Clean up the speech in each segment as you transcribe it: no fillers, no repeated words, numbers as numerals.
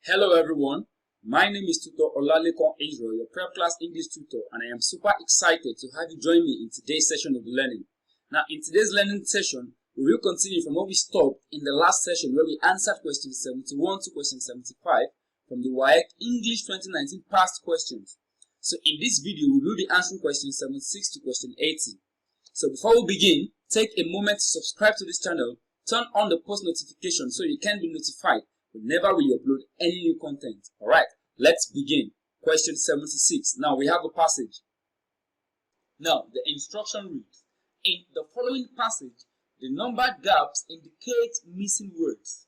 Hello everyone, my name is Tutor Olalekon Israel, your prep class English tutor, and I am super excited to have you join me in today's session of learning. Now in today's learning session, we will continue from where we stopped in the last session where we answered question 71 to question 75 from the WAEC English 2019 past questions. So in this video, we will be answering question 76 to question 80. So before we begin, take a moment to subscribe to this channel, turn on the post notification so you can be notified whenever we upload any new content. Alright, let's begin. Question 76. Now we have a passage. Now the instruction reads, in the following passage, the numbered gaps indicate missing words.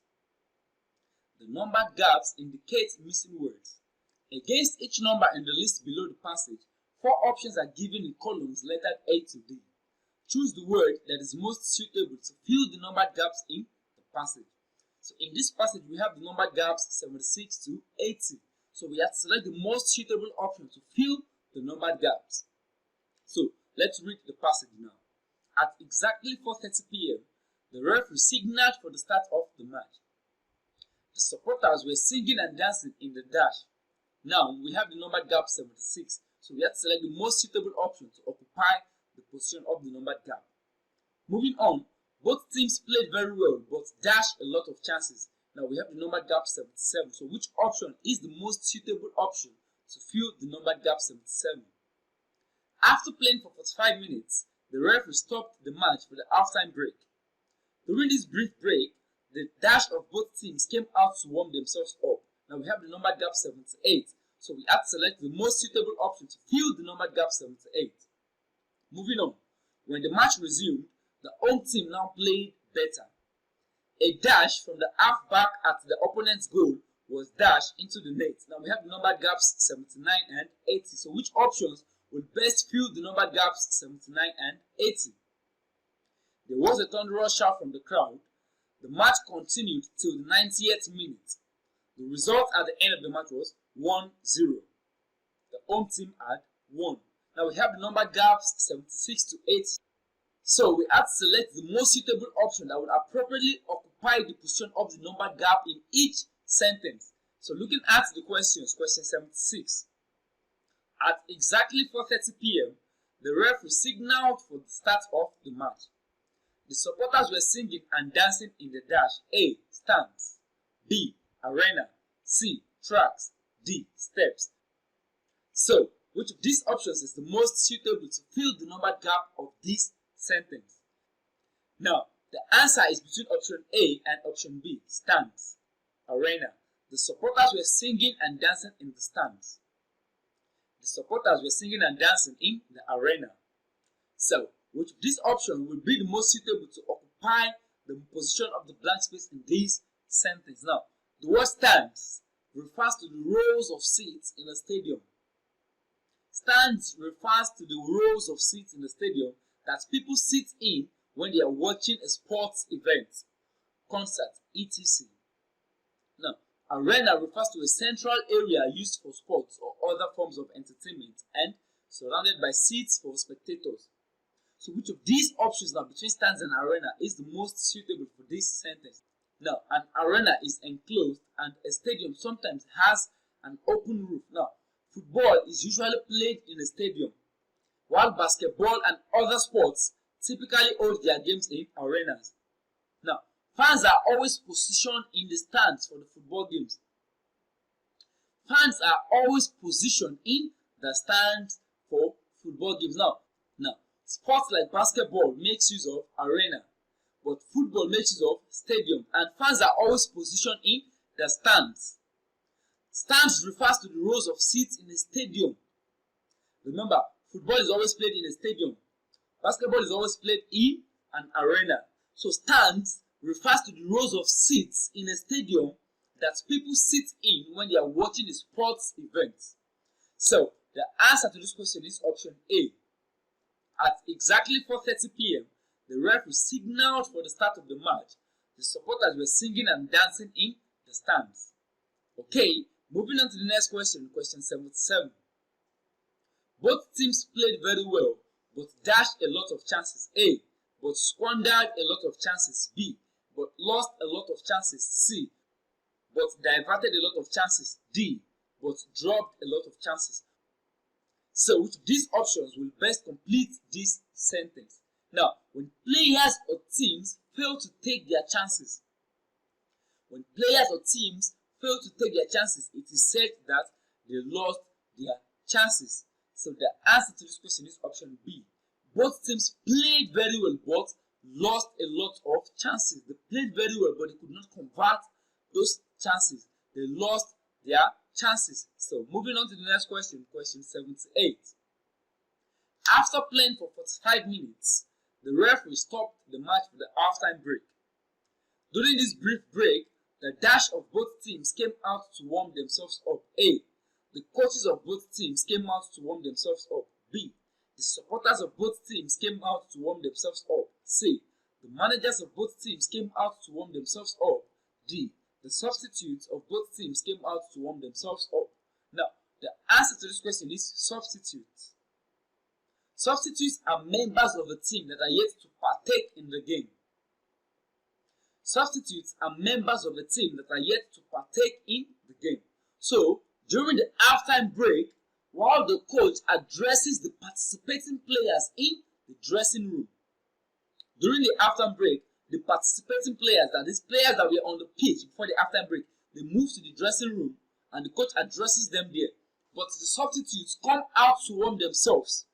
The numbered gaps indicate missing words. Against each number in the list below the passage, 4 options are given in columns lettered A to D. Choose the word that is most suitable to fill the numbered gaps in the passage. So in this passage, we have the numbered gaps 76 to 80. So we have to select the most suitable option to fill the numbered gaps. So let's read the passage now. At exactly 4:30 p.m., the referee signaled for the start of the match. The supporters were singing and dancing in the dash. Now we have the numbered gap 76. So we have to select the most suitable option to occupy the position of the numbered gap. Moving on. Both teams played very well, but dashed a lot of chances. Now we have the numbered gap 77. So which option is the most suitable option to fill the numbered gap 77? After playing for 45 minutes, the referee stopped the match for the halftime break. During this brief break, the dash of both teams came out to warm themselves up. Now we have the numbered gap 78. So we have to select the most suitable option to fill the numbered gap 78. Moving on. When the match resumed, the home team now played better. A dash from the halfback at the opponent's goal was dashed into the net. Now we have the numbered gaps 79 and 80. So which options will best fill the numbered gaps 79 and 80? There was a thunderous shout from the crowd. The match continued till the 90th minute. The result at the end of the match was 1-0. The home team had won. Now we have the numbered gaps 76 to 80. So we have to select the most suitable option that would appropriately occupy the position of the numbered gap in each sentence. So looking at the questions, question 76. At exactly 4:30 p.m., the referee signaled for the start of the match. The supporters were singing and dancing in the dash. A. Stands. B. Arena. C. Tracks. D. Steps. So, which of these options is the most suitable to fill the numbered gap of this sentence? Now, the answer is between option A and option B. Stands. Arena. The supporters were singing and dancing in the stands. The supporters were singing and dancing in the arena. So, which of these options will be the most suitable to occupy the position of the blank space in this sentence? Now, the word stands refers to the rows of seats in a stadium. Stands refers to the rows of seats in the stadium that people sit in when they are watching a sports event, concert, etc. Now, arena refers to a central area used for sports or other forms of entertainment and surrounded by seats for spectators. So which of these options now between stands and arena is the most suitable for this sentence? Now, an arena is enclosed and a stadium sometimes has an open roof. Now, football is usually played in a stadium, while basketball and other sports typically hold their games in arenas. Now, fans are always positioned in the stands for the football games. Fans are always positioned in the stands for football games. Now, sports like basketball makes use of arena, but football makes use of stadium, and fans are always positioned in the stands. Stands refers to the rows of seats in a stadium. Remember, football is always played in a stadium. Basketball is always played in an arena. So stands refers to the rows of seats in a stadium that people sit in when they are watching a sports event. So the answer to this question is option A. At exactly 4:30 p.m., the referee signaled for the start of the match. The supporters were singing and dancing in the stands. Okay, moving on to the next question, question 77. Both teams played very well, but dashed a lot of chances. A. But squandered a lot of chances. B. But lost a lot of chances. C. but diverted a lot of chances. D, but dropped a lot of chances. So which of these options will best complete this sentence? Now, when players or teams fail to take their chances, when players or teams fail to take their chances, it is said that they lost their chances. So the answer to this question is option B. Both teams played very well but lost a lot of chances. They played very well but they could not convert those chances. They lost their chances. So moving on to the next question, question 78. After playing for 45 minutes, the referee stopped the match for the halftime break. During this brief break, the dash of both teams came out to warm themselves up. A. The coaches of both teams came out to warm themselves up. B. The supporters of both teams came out to warm themselves up. C. The managers of both teams came out to warm themselves up. D. The substitutes of both teams came out to warm themselves up. Now, the answer to this question is substitutes. Substitutes are members of a team that are yet to partake in the game. Substitutes are members of a team that are yet to partake in the game. So, during the halftime break, while the coach addresses the participating players in the dressing room, during the halftime break, the participating players, that is players that were on the pitch before the halftime break, they move to the dressing room and the coach addresses them there. But the substitutes come out to warm themselves.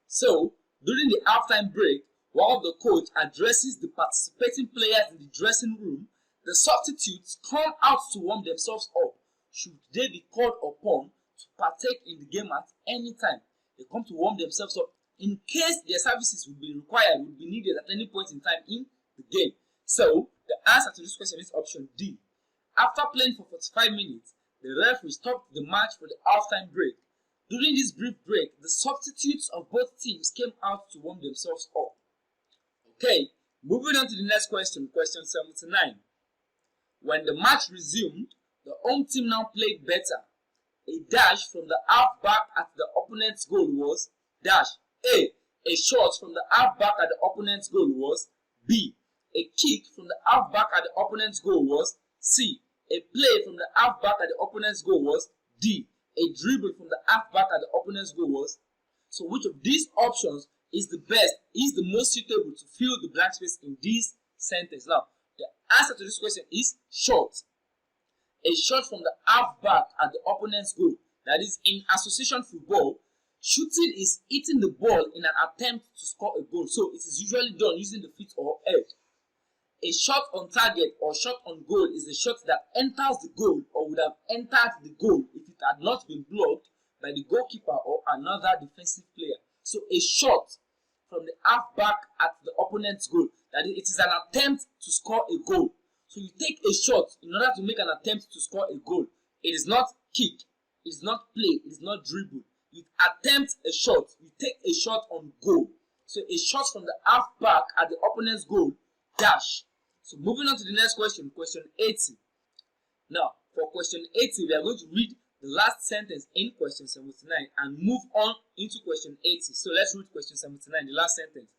So, during the halftime break, while the coach addresses the participating players in the dressing room, the substitutes come out to warm themselves up. Should they be called upon to partake in the game at any time, they come to warm themselves up in case their services will be required, will be needed at any point in time in the game. So, the answer to this question is option D. After playing for 45 minutes, the referee stopped the match for the halftime break. During this brief break, the substitutes of both teams came out to warm themselves up. Okay, moving on to the next question, question 79. When the match resumed, the home team now played better. A dash from the half-back at the opponent's goal was dash. A. A shot from the half-back at the opponent's goal was B. A kick from the half-back at the opponent's goal was C. A play from the half-back at the opponent's goal was D. A dribble from the half-back at the opponent's goal was. So which of these options is the best, is the most suitable to fill the blank space in this sentence? Now, the answer to this question is shot. A shot from the half-back at the opponent's goal. That is, in association football, shooting is hitting the ball in an attempt to score a goal. So it is usually done using the feet or head. A shot on target or shot on goal is a shot that enters the goal or would have entered the goal if it had not been blocked by the goalkeeper or another defensive player. So a shot from the half-back at the opponent's goal. That is, it is an attempt to score a goal. So you take a shot in order to make an attempt to score a goal. It is not kick, it is not play, it is not dribble. You attempt a shot, you take a shot on goal. So a shot from the half-back at the opponent's goal, dash. So moving on to the next question, question 80. Now, for question 80, we are going to read the last sentence in question 79 and move on into question 80. So let's read question 79, the last sentence.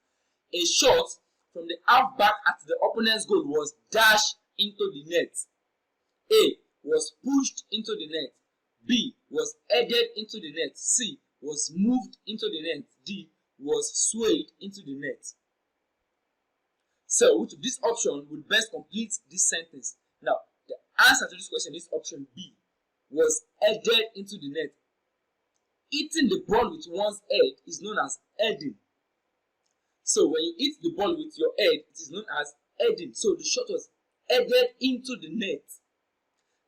A shot from the half-back at the opponent's goal was dashed into the net. A. Was pushed into the net. B. Was headed into the net. C. Was moved into the net. D. Was swayed into the net. So, which of this option would best complete this sentence? Now, the answer to this question is option B. Was headed into the net. Hitting the ball with one's head is known as heading. So, when you hit the ball with your head, it is known as heading. So, the shot was headed into the net.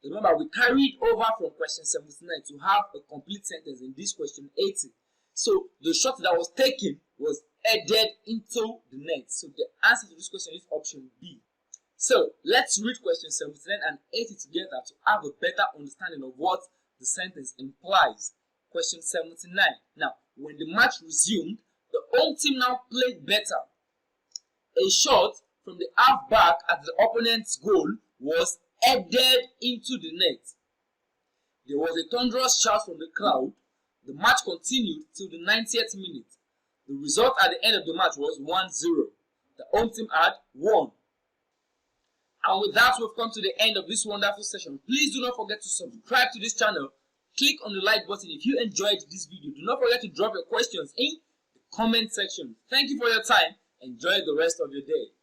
Remember, we carried over from question 79 to have a complete sentence in this question 80. So, the shot that was taken was headed into the net. So, the answer to this question is option B. So, let's read question 79 and 80 together to have a better understanding of what the sentence implies. Question 79. Now, when the match resumed, the home team now played better. A shot from the half-back at the opponent's goal was headed into the net. There was a thunderous shout from the crowd. The match continued till the 90th minute. The result at the end of the match was 1-0. The home team had won. And with that, we've come to the end of this wonderful session. Please do not forget to subscribe to this channel. Click on the like button if you enjoyed this video. Do not forget to drop your questions in the comment section. Thank you for your time. Enjoy the rest of your day.